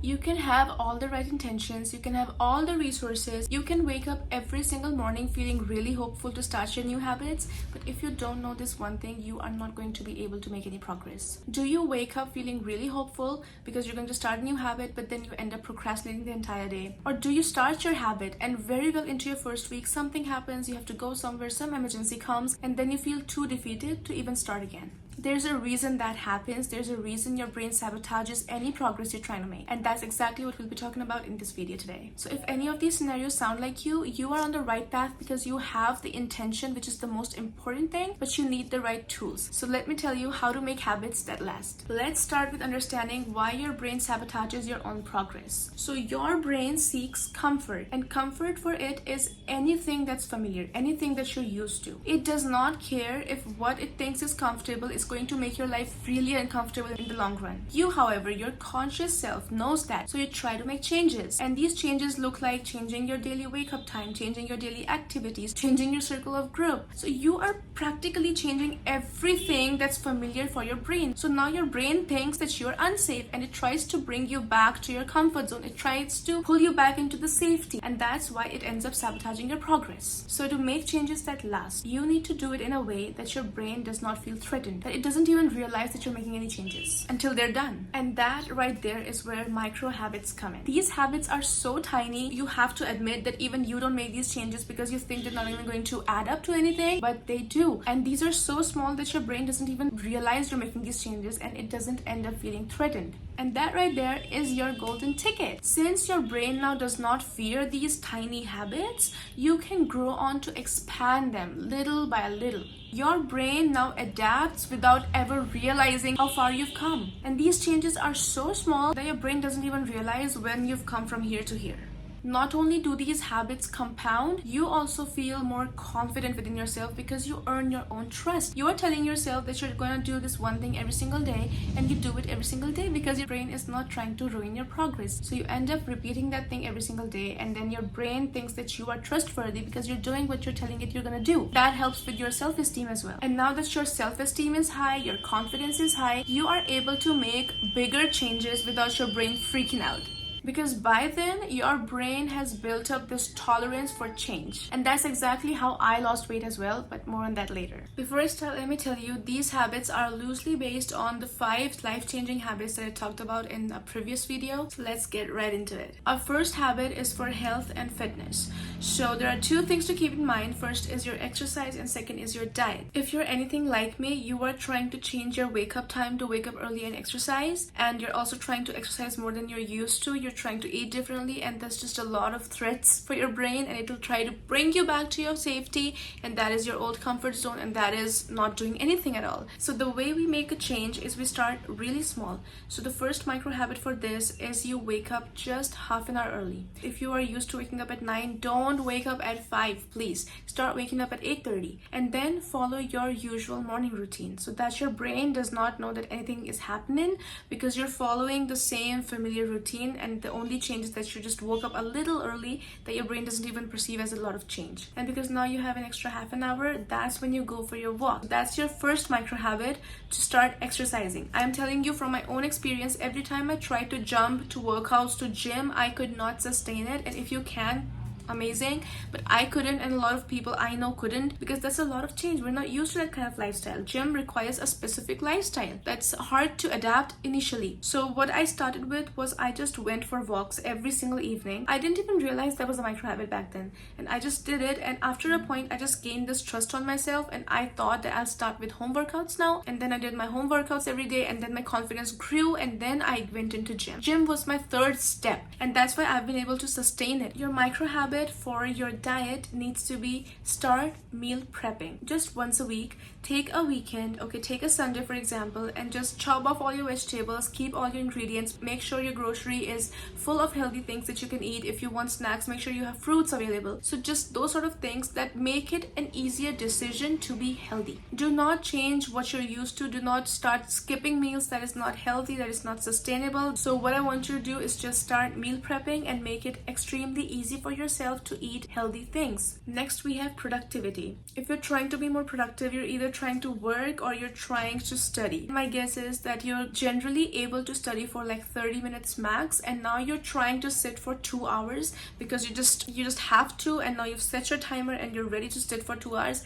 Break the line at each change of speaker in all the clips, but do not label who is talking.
You can have all the right intentions, you can have all the resources, you can wake up every single morning feeling really hopeful to start your new habits, but if you don't know this one thing, you are not going to be able to make any progress. Do you wake up feeling really hopeful because you're going to start a new habit, but then you end up procrastinating the entire day? Or do you start your habit and very well into your first week, something happens, you have to go somewhere, some emergency comes, and then you feel too defeated to even start again? There's a reason that happens. There's a reason your brain sabotages any progress you're trying to make. And that's exactly what we'll be talking about in this video today. So if any of these scenarios sound like you are on the right path because you have the intention, which is the most important thing, but you need the right tools. So let me tell you how to make habits that last. Let's start with understanding why your brain sabotages your own progress. So your brain seeks comfort, and comfort for it is anything that's familiar, anything that you're used to. It does not care if what it thinks is comfortable is going to make your life really uncomfortable in the long run. You, however, your conscious self knows that, so you try to make changes. And these changes look like changing your daily wake up time, changing your daily activities, changing your circle of group. So you are practically changing everything that's familiar for your brain. So now your brain thinks that you're unsafe and it tries to bring you back to your comfort zone. It tries to pull you back into the safety, and that's why it ends up sabotaging your progress. So to make changes that last, you need to do it in a way that your brain does not feel threatened, that it doesn't even realize that you're making any changes until they're done. And that right there is where micro habits come in. These habits are so tiny, you have to admit that even you don't make these changes because you think they're not even going to add up to anything, but they do. And these are so small that your brain doesn't even realize you're making these changes, and it doesn't end up feeling threatened. And that right there is your golden ticket. Since your brain now does not fear these tiny habits, you can grow on to expand them little by little. Your brain now adapts without ever realizing how far you've come. And these changes are so small that your brain doesn't even realize when you've come from here to here. Not only do these habits compound, you also feel more confident within yourself because you earn your own trust. You are telling yourself that you're going to do this one thing every single day, and you do it every single day because your brain is not trying to ruin your progress. So you end up repeating that thing every single day, and then your brain thinks that you are trustworthy because you're doing what you're telling it you're going to do. That helps with your self-esteem as well. And now that your self-esteem is high, your confidence is high, you are able to make bigger changes without your brain freaking out. Because by then, your brain has built up this tolerance for change. And that's exactly how I lost weight as well, but more on that later. Before I start, let me tell you, these habits are loosely based on the 5 life-changing habits that I talked about in a previous video. So let's get right into it. Our first habit is for health and fitness. So there are 2 things to keep in mind. First is your exercise, and second is your diet. If you're anything like me, you are trying to change your wake-up time to wake up early and exercise. And you're also trying to exercise more than you're used to. You're trying to eat differently, and that's just a lot of threats for your brain, and it will try to bring you back to your safety, and that is your old comfort zone, and that is not doing anything at all. So the way we make a change is we start really small. So the first micro habit for this is you wake up just half an hour early. If you are used to waking up at 9, don't wake up at 5, please. Start waking up at 8:30, and then follow your usual morning routine so that your brain does not know that anything is happening, because you're following the same familiar routine, and the only change is that you just woke up a little early that your brain doesn't even perceive as a lot of change. And because now you have an extra half an hour, that's when you go for your walk. That's your first micro habit to start exercising. I'm telling you from my own experience, every time I tried to jump to workouts to gym, I could not sustain it. And if you can, amazing, but I couldn't, and a lot of people I know couldn't, because that's a lot of change. We're not used to that kind of lifestyle. Gym requires a specific lifestyle that's hard to adapt initially. So what I started with was I just went for walks every single evening. I didn't even realize that was a micro habit back then, and I just did it, and after a point I just gained this trust on myself, and I thought that I'll start with home workouts now, and then I did my home workouts every day, and then my confidence grew, and then I went into gym was my third step, and that's why I've been able to sustain it. Your micro habit for your diet needs to be start meal prepping. Just once a week, take a weekend, okay, take a Sunday for example, and just chop off all your vegetables, keep all your ingredients, make sure your grocery is full of healthy things that you can eat. If you want snacks, make sure you have fruits available. So just those sort of things that make it an easier decision to be healthy. Do not change what you're used to. Do not start skipping meals. That is not healthy, that is not sustainable. So what I want you to do is just start meal prepping and make it extremely easy for yourself yourself to eat healthy things. Next, we have productivity. If you're trying to be more productive, you're either trying to work or you're trying to study. My guess is that you're generally able to study for like 30 minutes max, and now you're trying to sit for 2 hours because you just have to, and now you've set your timer and you're ready to sit for 2 hours.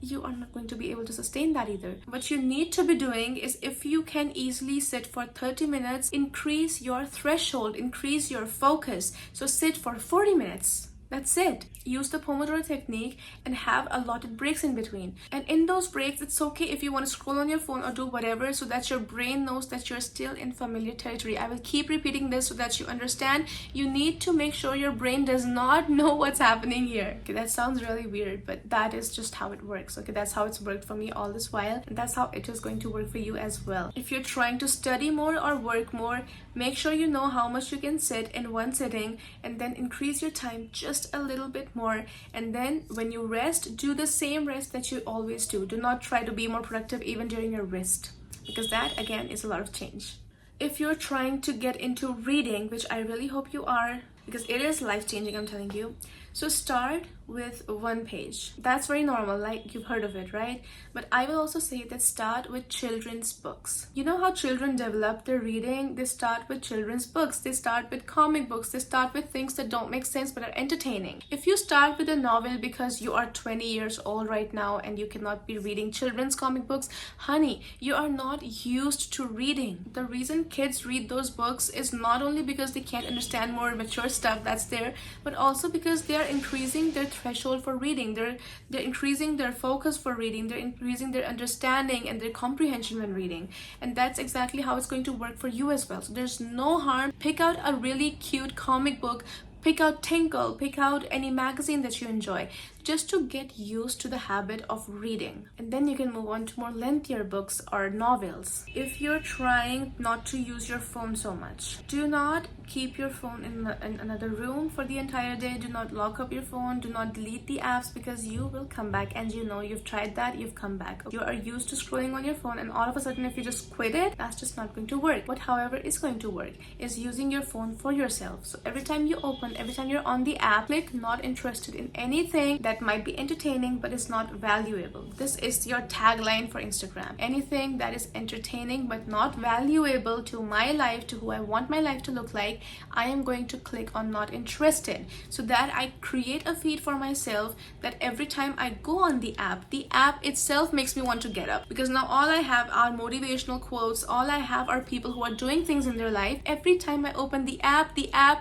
You are not going to be able to sustain that either. What you need to be doing is, if you can easily sit for 30 minutes, increase your threshold, increase your focus. So sit for 40 minutes. That's it. Use the Pomodoro technique and have allotted breaks in between. And in those breaks, it's okay if you want to scroll on your phone or do whatever, so that your brain knows that you're still in familiar territory. I will keep repeating this so that you understand. You need to make sure your brain does not know what's happening here. Okay, that sounds really weird, but that is just how it works. Okay, that's how it's worked for me all this while, and that's how it is going to work for you as well. If you're trying to study more or work more, make sure you know how much you can sit in one sitting, and then increase your time just a little bit more. And then when you rest, do the same rest that you always do. Do not try to be more productive even during your rest, because that again is a lot of change. If you're trying to get into reading, which I really hope you are, because it is life-changing, I'm telling you. So start with 1 page. That's very normal, like you've heard of it, right? But I will also say that start with children's books. You know how children develop their reading? They start with children's books. They start with comic books. They start with things that don't make sense but are entertaining. If you start with a novel because you are 20 years old right now and you cannot be reading children's comic books, honey, you are not used to reading. The reason kids read those books is not only because they can't understand more mature stuff that's there, but also because they are increasing their threshold for reading. They're increasing their focus for reading. They're increasing their understanding and their comprehension when reading. And that's exactly how it's going to work for you as well. So there's no harm. Pick out a really cute comic book. Pick out Tinkle, pick out any magazine that you enjoy, just to get used to the habit of reading. And then you can move on to more lengthier books or novels. If you're trying not to use your phone so much, do not keep your phone in another room for the entire day. Do not lock up your phone. Do not delete the apps, because you will come back, and you know you've tried that, you've come back. You are used to scrolling on your phone, and all of a sudden if you just quit it, that's just not going to work. What however is going to work is using your phone for yourself. So every time you open, every time you're on the app, click not interested in anything that might be entertaining but is not valuable. This is your tagline for Instagram. Anything that is entertaining but not valuable to my life, to who I want my life to look like, I am going to click on not interested, so that I create a feed for myself that every time I go on the app itself makes me want to get up, because now all I have are motivational quotes. All I have are people who are doing things in their life. Every time I open the app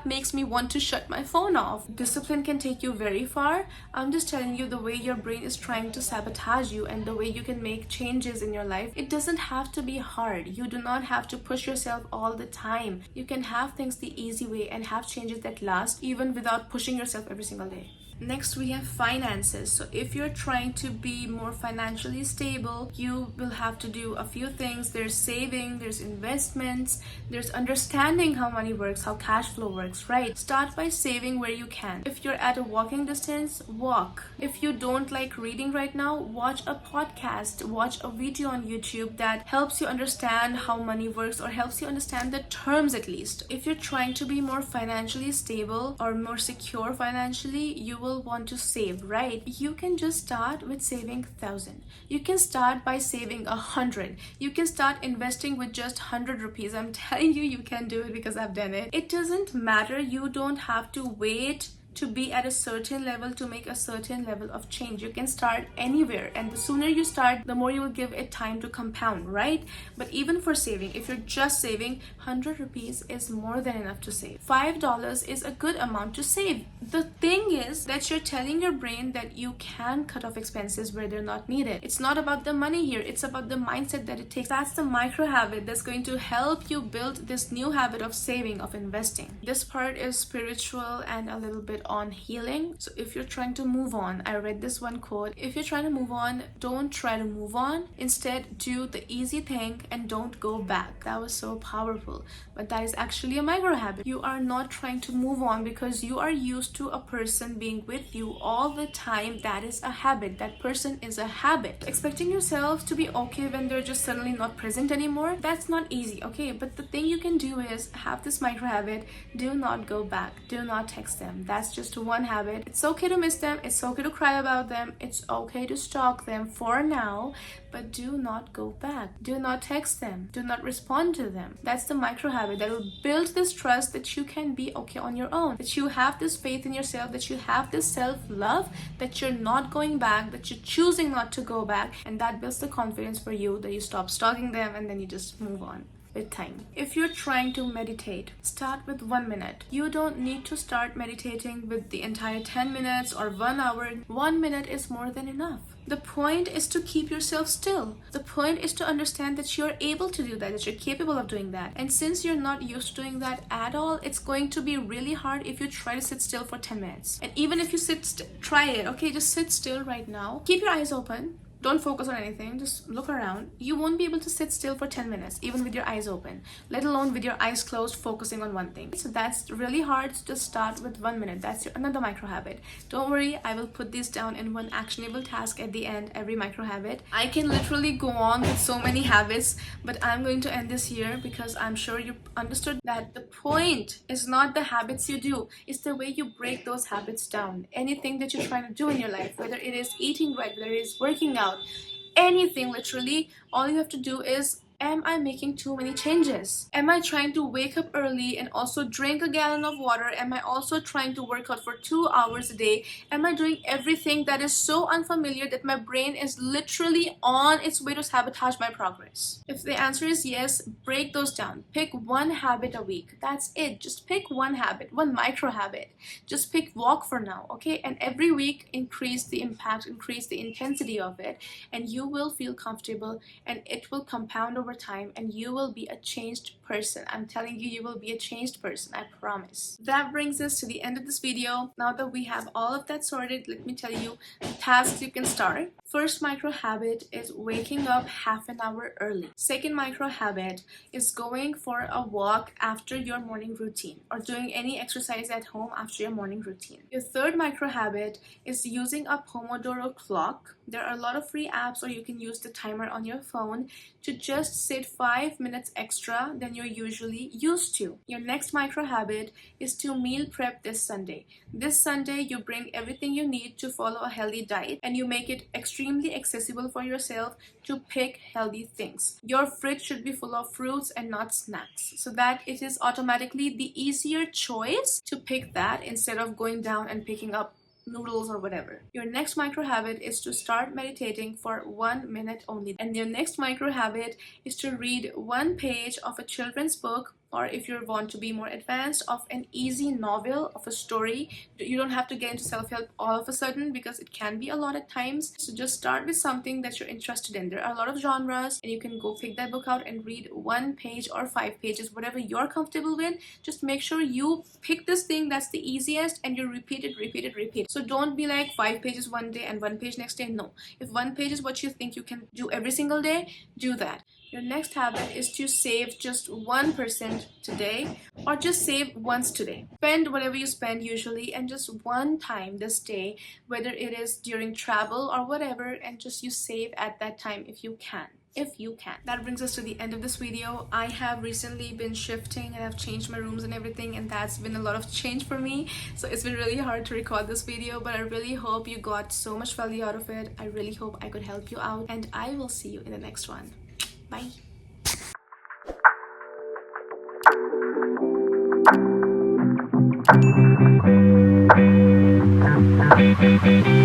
makes me want to shut my phone off. Discipline can take you very far. I'm just telling you, the way your brain is trying to sabotage you and the way you can make changes in your life, it doesn't have to be hard. You do not have to push yourself all the time. You can have things the easy way and have changes that last even without pushing yourself every single day. Next, we have finances. So if you're trying to be more financially stable, you will have to do a few things. There's saving, there's investments, there's understanding how money works, how cash flow works, right? Start by saving where you can. If you're at a walking distance, walk. If you don't like reading right now, watch a podcast, watch a video on YouTube that helps you understand how money works, or helps you understand the terms at least. If you're trying to be more financially stable or more secure financially, you will want to save, right? You can just start with saving 1,000. You can start by saving 100. You can start investing with just 100 rupees. I'm telling you, you can do it because I've done it. It doesn't matter. You don't have to wait to be at a certain level to make a certain level of change. You can start anywhere, and the sooner you start, the more you will give it time to compound, right? But even for saving, if you're just saving, 100 rupees is more than enough to save. $5 is a good amount to save. The thing is that you're telling your brain that you can cut off expenses where they're not needed. It's not about the money here, it's about the mindset that it takes. That's the micro habit that's going to help you build this new habit of saving, of investing. This part is spiritual and a little bit on healing. So if you're trying to move on, I read this one quote: if you're trying to move on, don't try to move on. Instead, do the easy thing and don't go back. That was so powerful. But that is actually a micro habit. You are not trying to move on because you are used to a person being with you all the time. That is a habit. That person is a habit. Expecting yourself to be okay when they're just suddenly not present anymore, that's not easy, okay? But the thing you can do is have this micro habit: do not go back, do not text them. That's just one habit. It's okay to miss them, it's okay to cry about them, it's okay to stalk them for now, but do not go back. Do not text them, do not respond to them. That's the micro habit that will build this trust that you can be okay on your own, that you have this faith in yourself, that you have this self-love, that you're not going back, that you're choosing not to go back, and that builds the confidence for you that you stop stalking them and then you just move on with time. If you're trying to meditate, start with 1 minute. You don't need to start meditating with the entire 10 minutes or 1 hour. 1 minute is more than enough. The point is to keep yourself still. The point is to understand that you're able to do that you're capable of doing that. And since you're not used to doing that at all, it's going to be really hard if you try to sit still for 10 minutes. And even if you try it, okay, just sit still right now. Keep your eyes open. Don't focus on anything, just look around. You won't be able to sit still for 10 minutes, even with your eyes open, let alone with your eyes closed, focusing on one thing. So that's really hard, so just start with 1 minute. That's another micro habit. Don't worry, I will put these down in one actionable task at the end, every micro habit. I can literally go on with so many habits, but I'm going to end this here because I'm sure you understood that the point is not the habits you do, it's the way you break those habits down. Anything that you're trying to do in your life, whether it is eating right, whether it is working out, anything, literally, all you have to do is, am I making too many changes? Am I trying to wake up early and also drink a gallon of water? Am I also trying to work out for 2 hours a day? Am I doing everything that is so unfamiliar that my brain is literally on its way to sabotage my progress? If the answer is yes, break those down. Pick one habit a week. That's it. Just pick one habit, one micro habit. Just pick walk for now, okay? And every week increase the impact, increase the intensity of it, and you will feel comfortable and it will compound over time and you will be a changed person. I'm telling you, you will be a changed person, I promise. That brings us to the end of this video. Now that we have all of that sorted, let me tell you the tasks you can start. First micro habit is waking up half an hour early. Second micro habit is going for a walk after your morning routine or doing any exercise at home after your morning routine. Your third micro habit is using a Pomodoro clock. There are a lot of free apps, or you can use the timer on your phone to just sit 5 minutes extra than you're usually used to. Your next micro habit is to meal prep this Sunday. This Sunday, you bring everything you need to follow a healthy diet and you make it extremely accessible for yourself to pick healthy things. Your fridge should be full of fruits and not snacks, so that it is automatically the easier choice to pick that instead of going down and picking up noodles or whatever. Your next micro habit is to start meditating for 1 minute only. And your next micro habit is to read 1 page of a children's book, or if you want to be more advanced, of an easy novel, of a story. You don't have to get into self-help all of a sudden because it can be a lot at times. So just start with something that you're interested in. There are a lot of genres and you can go pick that book out and read 1 page or 5 pages, whatever you're comfortable with. Just make sure you pick this thing that's the easiest and you repeat it. So don't be like 5 pages one day and 1 page next day. No. If 1 page is what you think you can do every single day, do that. Your next habit is to save just 1% today, or just save once today. Spend whatever you spend usually, and just one time this day, whether it is during travel or whatever, and just you save at that time if you can. That brings us to the end of this video. I have recently been shifting and I've changed my rooms and everything, and that's been a lot of change for me, so it's been really hard to record this video, but I really hope you got so much value out of it. I really hope I could help you out, and I will see you in the next one. Bye. Thank you.